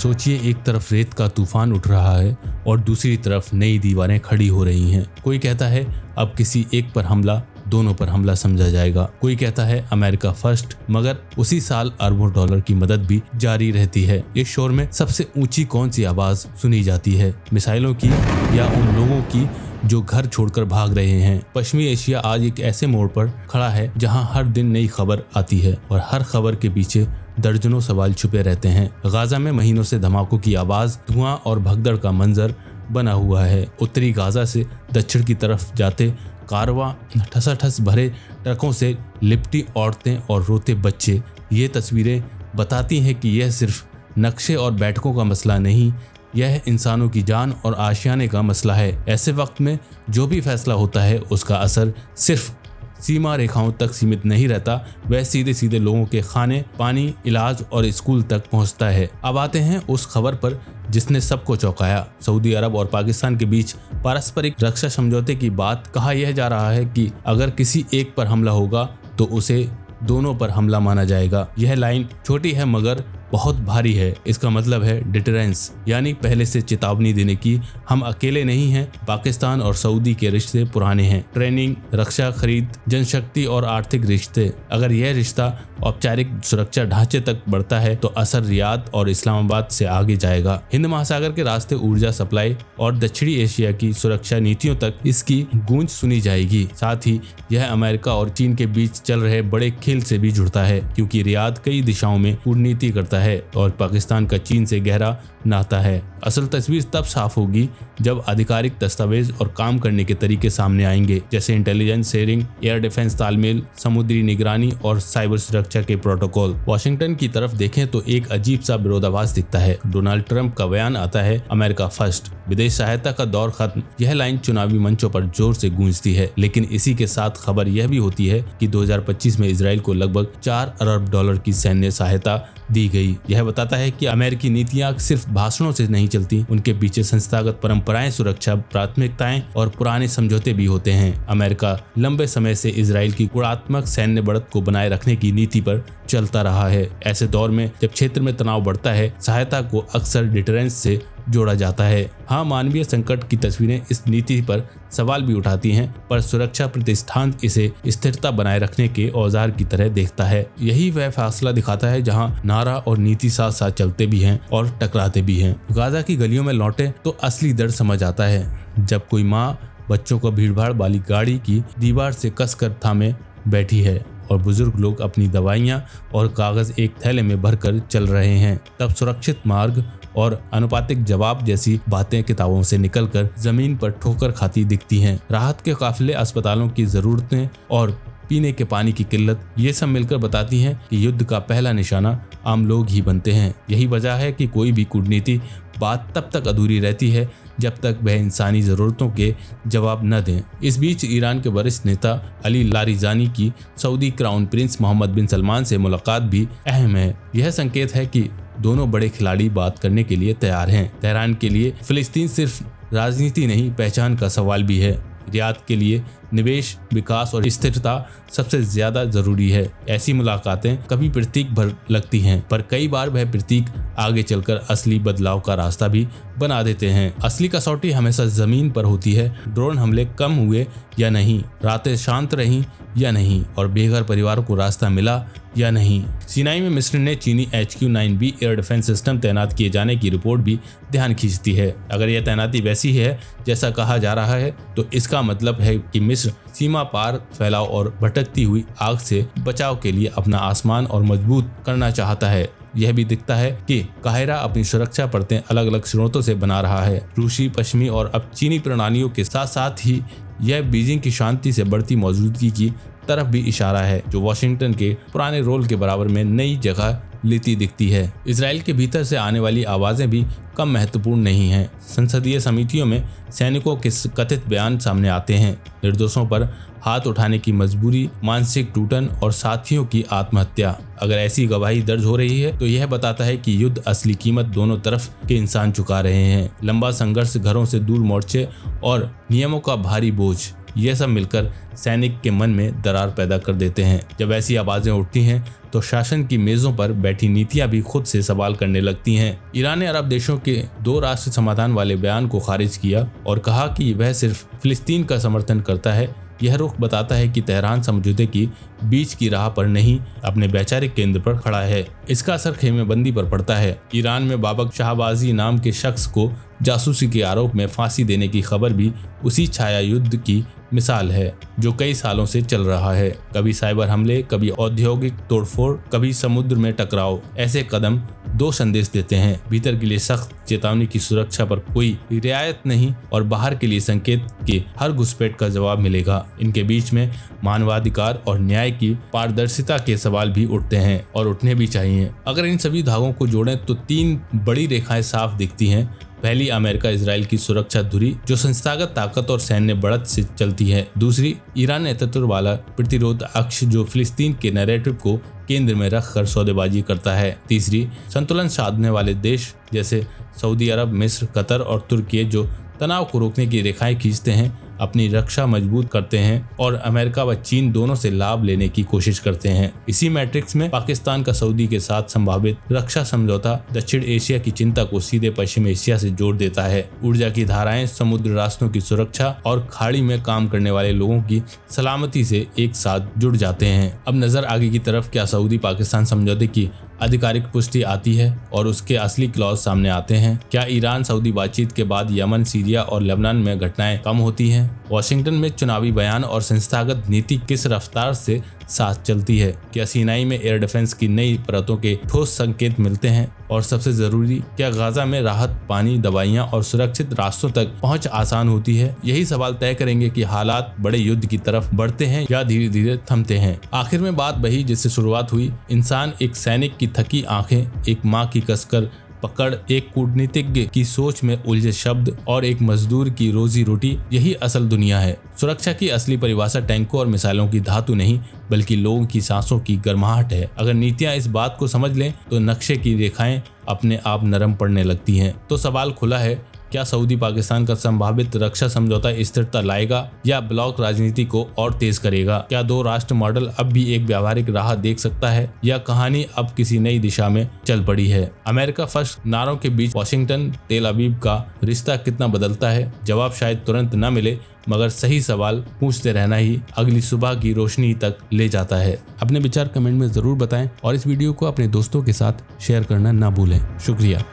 सोचिए, एक तरफ रेत का तूफान उठ रहा है और दूसरी तरफ नई दीवारें खड़ी हो रही हैं। कोई कहता है अब किसी एक पर हमला दोनों पर हमला समझा जाएगा। कोई कहता है अमेरिका फर्स्ट, मगर उसी साल अरबों डॉलर की मदद भी जारी रहती है। इस शोर में सबसे ऊंची कौन सी आवाज सुनी जाती है, मिसाइलों की या उन लोगों की जो घर छोड़कर भाग रहे हैं? पश्चिमी एशिया आज एक ऐसे मोड़ पर खड़ा है जहां हर दिन नई खबर आती है और हर खबर के पीछे दर्जनों सवाल छुपे रहते हैं। गाजा में महीनों से धमाकों की आवाज, धुआं और भगदड़ का मंजर बना हुआ है। उत्तरी गाजा से दक्षिण की तरफ जाते कारवां, ठसाठस भरे ट्रकों से लिपटी औरतें और रोते बच्चे, ये तस्वीरें बताती हैं कि यह सिर्फ नक्शे और बैठकों का मसला नहीं, यह इंसानों की जान और आशियाने का मसला है। ऐसे वक्त में जो भी फैसला होता है उसका असर सिर्फ सीमा रेखाओं तक सीमित नहीं रहता, वह सीधे सीधे लोगों के खाने, पानी, इलाज और स्कूल तक पहुंचता है। अब आते हैं उस खबर पर जिसने सबको चौंकाया। सऊदी अरब और पाकिस्तान के बीच पारस्परिक रक्षा समझौते की बात। कहा यह जा रहा है कि अगर किसी एक पर हमला होगा तो उसे दोनों पर हमला माना जाएगा। यह लाइन छोटी है मगर बहुत भारी है। इसका मतलब है डिटरेंस, यानी पहले से चेतावनी देने की, हम अकेले नहीं हैं। पाकिस्तान और सऊदी के रिश्ते पुराने हैं, ट्रेनिंग, रक्षा खरीद, जनशक्ति और आर्थिक रिश्ते। अगर यह रिश्ता औपचारिक सुरक्षा ढांचे तक बढ़ता है तो असर रियाद और इस्लामाबाद से आगे जाएगा। हिंद महासागर के रास्ते ऊर्जा सप्लाई और दक्षिणी एशिया की सुरक्षा नीतियों तक इसकी गूंज सुनी जाएगी। साथ ही यह अमेरिका और चीन के बीच चल रहे बड़े खेल से भी जुड़ता है, क्योंकि रियाद कई दिशाओं में कूटनीति करता है और पाकिस्तान का चीन से गहरा नाता है। असल तस्वीर तब साफ होगी जब आधिकारिक दस्तावेज और काम करने के तरीके सामने आएंगे, जैसे इंटेलिजेंस शेयरिंग, एयर डिफेंस तालमेल, समुद्री निगरानी और साइबर सुरक्षा के प्रोटोकॉल। वॉशिंगटन की तरफ देखें तो एक अजीब सा विरोधाभास दिखता है। डोनाल्ड ट्रंप का बयान आता है अमेरिका फर्स्ट, विदेश सहायता का दौर खत्म। यह लाइन चुनावी मंचों पर जोर से गूंजती है, लेकिन इसी के साथ खबर यह भी होती है कि 2025 में इजराइल को लगभग 4 अरब डॉलर की सैन्य सहायता दी गई। यह बताता है कि अमेरिकी नीतियां सिर्फ भाषणों से नहीं चलती, उनके पीछे संस्थागत परंपराएं, सुरक्षा प्राथमिकताएं और पुराने समझौते भी होते हैं। अमेरिका लंबे समय से इजराइल की गुणात्मक सैन्य बढ़त को बनाए रखने की नीति पर चलता रहा है। ऐसे दौर में जब क्षेत्र में तनाव बढ़ता है, सहायता को अक्सर डिटरेंस से जोड़ा जाता है। हाँ, मानवीय संकट की तस्वीरें इस नीति पर सवाल भी उठाती हैं, पर सुरक्षा प्रतिष्ठान इसे स्थिरता बनाए रखने के औजार की तरह देखता है। यही वह फासला दिखाता है जहां नारा और नीति साथ साथ चलते भी हैं और टकराते भी हैं। गाजा की गलियों में लौटे तो असली दर्द समझ आता है, जब कोई माँ बच्चों को भीड़भाड़ वाली गाड़ी की दीवार से कसकर थामे बैठी है और बुजुर्ग लोग अपनी दवाइयाँ और कागज एक थैले में भरकर चल रहे हैं। तब सुरक्षित मार्ग और अनुपातिक जवाब जैसी बातें किताबों से निकलकर जमीन पर ठोकर खाती दिखती हैं। राहत के काफिले, अस्पतालों की जरूरतें और पीने के पानी की किल्लत, ये सब मिलकर बताती हैं कि युद्ध का पहला निशाना आम लोग ही बनते हैं। यही वजह है कि कोई भी कूटनीति बात तब तक अधूरी रहती है जब तक वह इंसानी ज़रूरतों के जवाब न दें। इस बीच ईरान के वरिष्ठ नेता अली लारिजानी की सऊदी क्राउन प्रिंस मोहम्मद बिन सलमान से मुलाकात भी अहम है। यह संकेत है कि दोनों बड़े खिलाड़ी बात करने के लिए तैयार हैं। तेहरान के लिए फिलिस्तीन सिर्फ राजनीति नहीं, पहचान का सवाल भी है। रियाद के लिए निवेश, विकास और स्थिरता सबसे ज्यादा जरूरी है। ऐसी मुलाकातें कभी प्रतीक भर लगती हैं, पर कई बार वह प्रतीक आगे चलकर असली बदलाव का रास्ता भी बना देते हैं। असली कसौटी हमेशा जमीन पर होती है। ड्रोन हमले कम हुए या नहीं, रातें शांत रहीं या नहीं, और बेघर परिवारों को रास्ता मिला या नहीं। सिनाई में मिस्र ने चीनी HQ-9B एयर डिफेंस सिस्टम तैनात किए जाने की रिपोर्ट भी ध्यान खींचती है। अगर यह तैनाती वैसी है जैसा कहा जा रहा है तो इसका मतलब है कि मिस्र सीमा पार फैलाव और भटकती हुई आग से बचाव के लिए अपना आसमान और मजबूत करना चाहता है। यह भी दिखता है कि काहिरा अपनी सुरक्षा परतें अलग अलग स्रोतों से बना रहा है, रूसी, पश्चिमी और अब चीनी प्रणालियों के साथ साथ ही यह बीजिंग की शांति से बढ़ती मौजूदगी की तरफ भी इशारा है, जो वॉशिंगटन के पुराने रोल के बराबर में नई जगह लेती दिखती है। इजराइल के भीतर से आने वाली आवाजें भी कम महत्वपूर्ण नहीं हैं। संसदीय समितियों में सैनिकों के कथित बयान सामने आते हैं, निर्दोषों पर हाथ उठाने की मजबूरी, मानसिक टूटन और साथियों की आत्महत्या। अगर ऐसी गवाही दर्ज हो रही है तो यह बताता है कि युद्ध असली कीमत दोनों तरफ के इंसान चुका रहे हैं। लंबा संघर्ष, घरों से दूर मोर्चे और नियमों का भारी बोझ, यह सब मिलकर सैनिक के मन में दरार पैदा कर देते हैं। जब ऐसी आवाजें उठती हैं तो शासन की मेजों पर बैठी नीतियां भी खुद से सवाल करने लगती हैं। ईरान ने अरब देशों के 2 राष्ट्र समाधान वाले बयान को खारिज किया और कहा कि वह सिर्फ फिलिस्तीन का समर्थन करता है। यह रुख बताता है कि तेहरान समझौते की बीच की राह पर नहीं, अपने वैचारिक केंद्र पर खड़ा है। इसका असर खेमेबंदी पर पड़ता है। ईरान में बाबक शाहबाजी नाम के शख्स को जासूसी के आरोप में फांसी देने की खबर भी उसी छाया युद्ध की मिसाल है जो कई सालों से चल रहा है। कभी साइबर हमले, कभी औद्योगिक तोड़फोड़, कभी समुद्र में टकराव। ऐसे कदम 2 संदेश देते हैं, भीतर के लिए सख्त चेतावनी की सुरक्षा पर कोई रियायत नहीं और बाहर के लिए संकेत के हर घुसपैठ का जवाब मिलेगा। इनके बीच में मानवाधिकार और न्याय की पारदर्शिता के सवाल भी उठते हैं और उठने भी चाहिए। अगर इन सभी धागों को जोड़ें तो 3 बड़ी रेखाएं साफ दिखती हैं। पहली, अमेरिका इजराइल की सुरक्षा धुरी जो संस्थागत ताकत और सैन्य बढ़त से चलती है। दूसरी, ईरान नेतृत्व वाला प्रतिरोध अक्ष जो फिलिस्तीन के नैरेटिव को केंद्र में रखकर सौदेबाजी करता है। तीसरी, संतुलन साधने वाले देश जैसे सऊदी अरब, मिस्र, कतर और तुर्की जो तनाव को रोकने की रेखाएं खींचते हैं, अपनी रक्षा मजबूत करते हैं और अमेरिका व चीन दोनों से लाभ लेने की कोशिश करते हैं। इसी मैट्रिक्स में पाकिस्तान का सऊदी के साथ संभावित रक्षा समझौता दक्षिण एशिया की चिंता को सीधे पश्चिम एशिया से जोड़ देता है। ऊर्जा की धाराएं, समुद्र रास्तों की सुरक्षा और खाड़ी में काम करने वाले लोगों की सलामती से एक साथ जुड़ जाते हैं। अब नजर आगे की तरफ, क्या सऊदी पाकिस्तान समझौते की आधिकारिक पुष्टि आती है और उसके असली क्लॉज सामने आते हैं? क्या ईरान सऊदी बातचीत के बाद यमन, सीरिया और लेबनान में घटनाएं कम होती हैं? वॉशिंगटन में चुनावी बयान और संस्थागत नीति किस रफ्तार से साथ चलती है? क्या सीनाई में एयर डिफेंस की नई परतों के ठोस संकेत मिलते हैं? और सबसे जरूरी, क्या गाजा में राहत, पानी, दवाइयां और सुरक्षित रास्तों तक पहुंच आसान होती है? यही सवाल तय करेंगे कि हालात बड़े युद्ध की तरफ बढ़ते हैं या धीरे धीरे थमते हैं। आखिर में बात वही जिससे शुरुआत हुई। इंसान, एक सैनिक की थकी आंखें, एक माँ की कसकर पकड़, एक कूटनीतिज्ञ की सोच में उलझे शब्द और एक मजदूर की रोजी रोटी, यही असल दुनिया है। सुरक्षा की असली परिभाषा टैंकों और मिसाइलों की धातु नहीं बल्कि लोगों की सांसों की गर्माहट है। अगर नीतियां इस बात को समझ लें तो नक्शे की रेखाएं अपने आप नरम पड़ने लगती हैं। तो सवाल खुला है, क्या सऊदी पाकिस्तान का संभावित रक्षा समझौता स्थिरता लाएगा या ब्लॉक राजनीति को और तेज करेगा? क्या 2 राष्ट्र मॉडल अब भी एक व्यावहारिक राह देख सकता है या कहानी अब किसी नई दिशा में चल पड़ी है? अमेरिका फर्स्ट नारों के बीच वॉशिंगटन तेल अवीव का रिश्ता कितना बदलता है? जवाब शायद तुरंत न मिले, मगर सही सवाल पूछते रहना ही अगली सुबह की रोशनी तक ले जाता है। अपने विचार कमेंट में जरूर बताएं और इस वीडियो को अपने दोस्तों के साथ शेयर करना ना भूलें। शुक्रिया।